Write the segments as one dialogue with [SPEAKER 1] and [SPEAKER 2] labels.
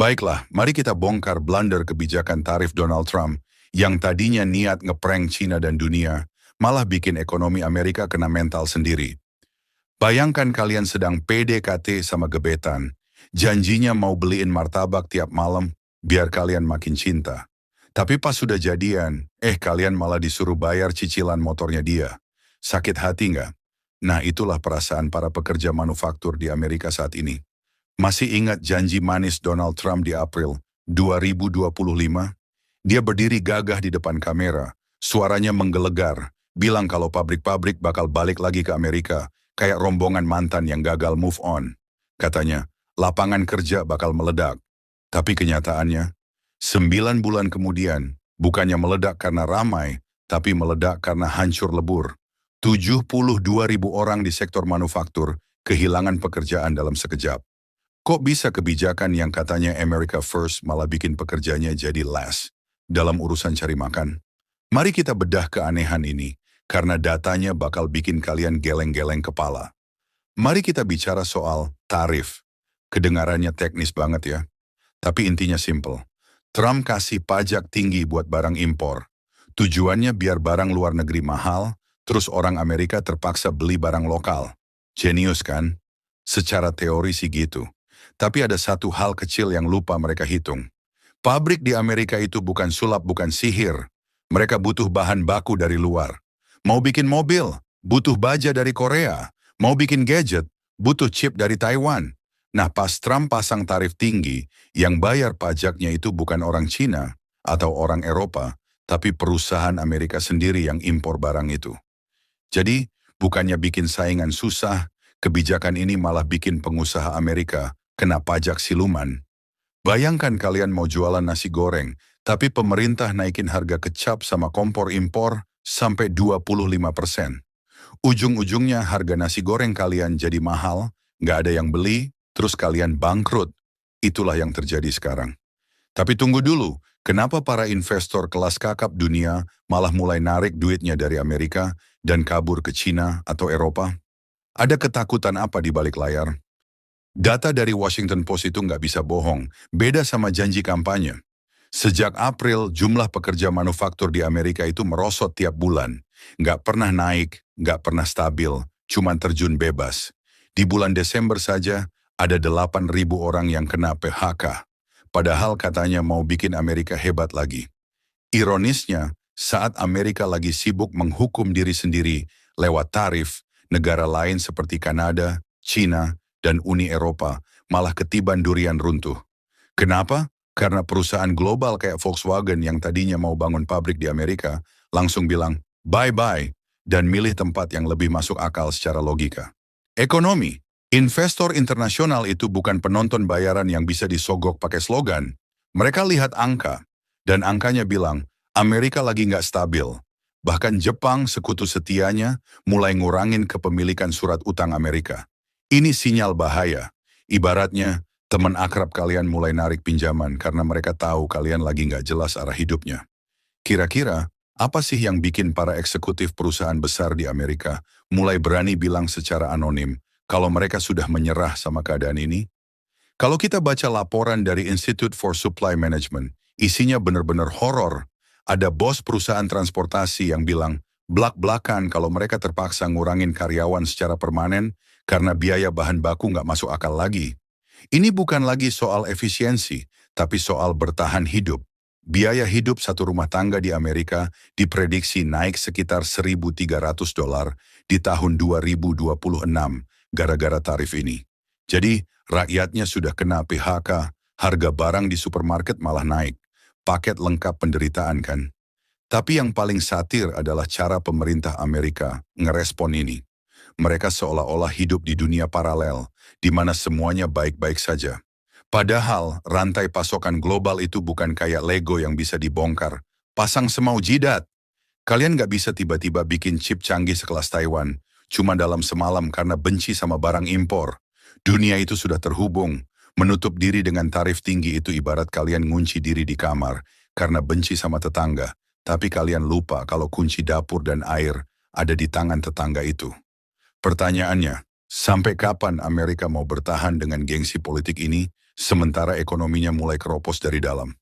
[SPEAKER 1] Baiklah, mari kita bongkar blunder kebijakan tarif Donald Trump yang tadinya niat ngeprank Cina dan dunia, malah bikin ekonomi Amerika kena mental sendiri. Bayangkan kalian sedang PDKT sama gebetan, janjinya mau beliin martabak tiap malam biar kalian makin cinta. Tapi pas sudah jadian, kalian malah disuruh bayar cicilan motornya dia. Sakit hati nggak? Nah, itulah perasaan para pekerja manufaktur di Amerika saat ini. Masih ingat janji manis Donald Trump di April 2025? Dia berdiri gagah di depan kamera, suaranya menggelegar, bilang kalau pabrik-pabrik bakal balik lagi ke Amerika, kayak rombongan mantan yang gagal move on. Katanya, lapangan kerja bakal meledak. Tapi kenyataannya, 9 bulan kemudian, bukannya meledak karena ramai, tapi meledak karena hancur lebur. 72.000 orang di sektor manufaktur kehilangan pekerjaan dalam sekejap. Kok bisa kebijakan yang katanya America First malah bikin pekerjanya jadi last dalam urusan cari makan? Mari kita bedah keanehan ini, karena datanya bakal bikin kalian geleng-geleng kepala. Mari kita bicara soal tarif. Kedengarannya teknis banget ya, tapi intinya simple. Trump kasih pajak tinggi buat barang impor. Tujuannya biar barang luar negeri mahal, terus orang Amerika terpaksa beli barang lokal. Jenius kan? Secara teori sih gitu. Tapi ada satu hal kecil yang lupa mereka hitung. Pabrik di Amerika itu bukan sulap, bukan sihir. Mereka butuh bahan baku dari luar. Mau bikin mobil, butuh baja dari Korea. Mau bikin gadget, butuh chip dari Taiwan. Nah, pas Trump pasang tarif tinggi, yang bayar pajaknya itu bukan orang Cina atau orang Eropa, tapi perusahaan Amerika sendiri yang impor barang itu. Jadi, bukannya bikin saingan susah, kebijakan ini malah bikin pengusaha Amerika kena pajak siluman. Bayangkan kalian mau jualan nasi goreng, tapi pemerintah naikin harga kecap sama kompor impor sampai 25%. Ujung-ujungnya harga nasi goreng kalian jadi mahal, nggak ada yang beli, terus kalian bangkrut. Itulah yang terjadi sekarang. Tapi tunggu dulu, kenapa para investor kelas kakap dunia malah mulai narik duitnya dari Amerika dan kabur ke Cina atau Eropa? Ada ketakutan apa di balik layar? Data dari Washington Post itu nggak bisa bohong, beda sama janji kampanye. Sejak April, jumlah pekerja manufaktur di Amerika itu merosot tiap bulan. Nggak pernah naik, nggak pernah stabil, cuman terjun bebas. Di bulan Desember saja, ada 8.000 orang yang kena PHK. Padahal katanya mau bikin Amerika hebat lagi. Ironisnya, saat Amerika lagi sibuk menghukum diri sendiri lewat tarif, negara lain seperti Kanada, Cina, dan Uni Eropa malah ketiban durian runtuh. Kenapa? Karena perusahaan global kayak Volkswagen yang tadinya mau bangun pabrik di Amerika, langsung bilang bye-bye dan milih tempat yang lebih masuk akal secara logika. Ekonomi. Investor internasional itu bukan penonton bayaran yang bisa disogok pakai slogan. Mereka lihat angka, dan angkanya bilang, Amerika lagi nggak stabil. Bahkan Jepang, sekutu setianya, mulai ngurangin kepemilikan surat utang Amerika. Ini sinyal bahaya. Ibaratnya, teman akrab kalian mulai narik pinjaman karena mereka tahu kalian lagi nggak jelas arah hidupnya. Kira-kira, apa sih yang bikin para eksekutif perusahaan besar di Amerika mulai berani bilang secara anonim kalau mereka sudah menyerah sama keadaan ini? Kalau kita baca laporan dari Institute for Supply Management, isinya benar-benar horor. Ada bos perusahaan transportasi yang bilang, blak-blakan kalau mereka terpaksa ngurangin karyawan secara permanen karena biaya bahan baku nggak masuk akal lagi. Ini bukan lagi soal efisiensi, tapi soal bertahan hidup. Biaya hidup satu rumah tangga di Amerika diprediksi naik sekitar $1.300 di tahun 2026 gara-gara tarif ini. Jadi, rakyatnya sudah kena PHK, harga barang di supermarket malah naik. Paket lengkap penderitaan kan? Tapi yang paling satir adalah cara pemerintah Amerika ngerespon ini. Mereka seolah-olah hidup di dunia paralel, di mana semuanya baik-baik saja. Padahal rantai pasokan global itu bukan kayak Lego yang bisa dibongkar. Pasang semau jidat. Kalian nggak bisa tiba-tiba bikin chip canggih sekelas Taiwan, cuma dalam semalam karena benci sama barang impor. Dunia itu sudah terhubung. Menutup diri dengan tarif tinggi itu ibarat kalian ngunci diri di kamar karena benci sama tetangga. Tapi kalian lupa kalau kunci dapur dan air ada di tangan tetangga itu. Pertanyaannya, sampai kapan Amerika mau bertahan dengan gengsi politik ini sementara ekonominya mulai keropos dari dalam.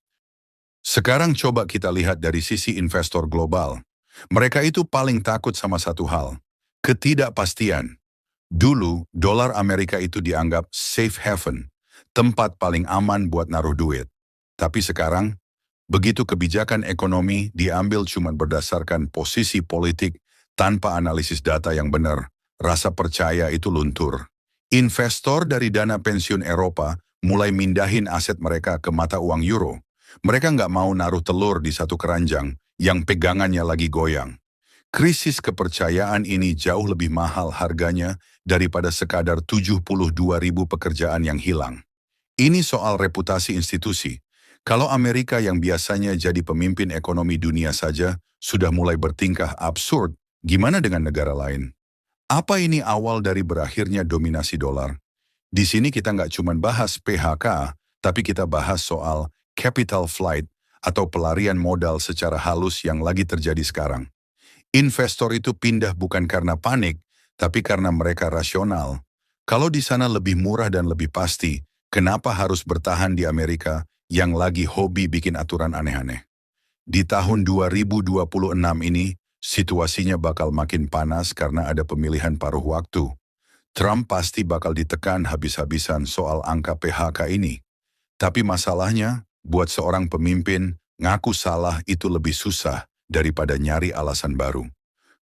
[SPEAKER 1] Sekarang coba kita lihat dari sisi investor global. Mereka itu paling takut sama satu hal, ketidakpastian. Dulu, dolar Amerika itu dianggap safe haven, tempat paling aman buat naruh duit. Tapi sekarang, begitu kebijakan ekonomi diambil cuma berdasarkan posisi politik tanpa analisis data yang benar, rasa percaya itu luntur. Investor dari dana pensiun Eropa mulai mindahin aset mereka ke mata uang euro. Mereka nggak mau naruh telur di satu keranjang yang pegangannya lagi goyang. Krisis kepercayaan ini jauh lebih mahal harganya daripada sekadar 72.000 pekerjaan yang hilang. Ini soal reputasi institusi. Kalau Amerika yang biasanya jadi pemimpin ekonomi dunia saja sudah mulai bertingkah absurd, gimana dengan negara lain? Apa ini awal dari berakhirnya dominasi dolar? Di sini kita nggak cuma bahas PHK, tapi kita bahas soal capital flight atau pelarian modal secara halus yang lagi terjadi sekarang. Investor itu pindah bukan karena panik, tapi karena mereka rasional. Kalau di sana lebih murah dan lebih pasti, kenapa harus bertahan di Amerika yang lagi hobi bikin aturan aneh-aneh? Di tahun 2026 ini, situasinya bakal makin panas karena ada pemilihan paruh waktu. Trump pasti bakal ditekan habis-habisan soal angka PHK ini. Tapi masalahnya, buat seorang pemimpin, ngaku salah itu lebih susah daripada nyari alasan baru.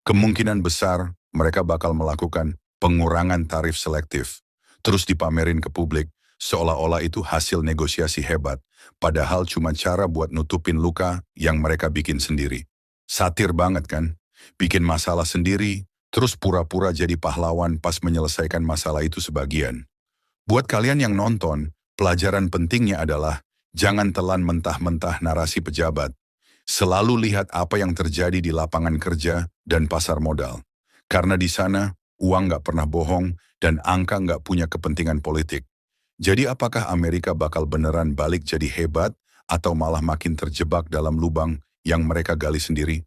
[SPEAKER 1] Kemungkinan besar mereka bakal melakukan pengurangan tarif selektif, terus dipamerin ke publik, seolah-olah itu hasil negosiasi hebat, padahal cuma cara buat nutupin luka yang mereka bikin sendiri. Satir banget kan? Bikin masalah sendiri, terus pura-pura jadi pahlawan pas menyelesaikan masalah itu sebagian. Buat kalian yang nonton, pelajaran pentingnya adalah jangan telan mentah-mentah narasi pejabat. Selalu lihat apa yang terjadi di lapangan kerja dan pasar modal. Karena di sana, uang nggak pernah bohong dan angka nggak punya kepentingan politik. Jadi apakah Amerika bakal beneran balik jadi hebat atau malah makin terjebak dalam lubang yang mereka gali sendiri?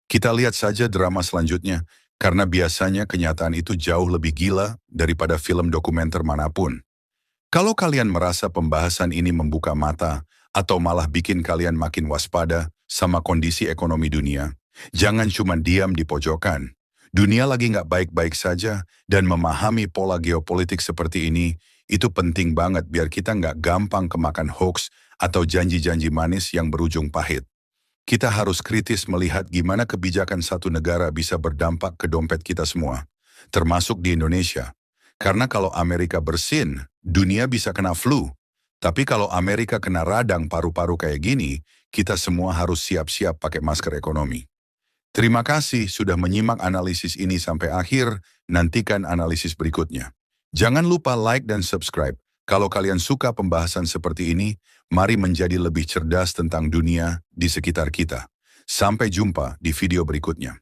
[SPEAKER 1] Kita lihat saja drama selanjutnya, karena biasanya kenyataan itu jauh lebih gila daripada film dokumenter manapun. Kalau kalian merasa pembahasan ini membuka mata atau malah bikin kalian makin waspada sama kondisi ekonomi dunia, jangan cuma diam di pojokan. Dunia lagi nggak baik-baik saja dan memahami pola geopolitik seperti ini, itu penting banget biar kita nggak gampang kemakan hoax atau janji-janji manis yang berujung pahit. Kita harus kritis melihat gimana kebijakan satu negara bisa berdampak ke dompet kita semua, termasuk di Indonesia. Karena kalau Amerika bersin, dunia bisa kena flu. Tapi kalau Amerika kena radang paru-paru kayak gini, kita semua harus siap-siap pakai masker ekonomi. Terima kasih sudah menyimak analisis ini sampai akhir, nantikan analisis berikutnya. Jangan lupa like dan subscribe. Kalau kalian suka pembahasan seperti ini, mari menjadi lebih cerdas tentang dunia di sekitar kita. Sampai jumpa di video berikutnya.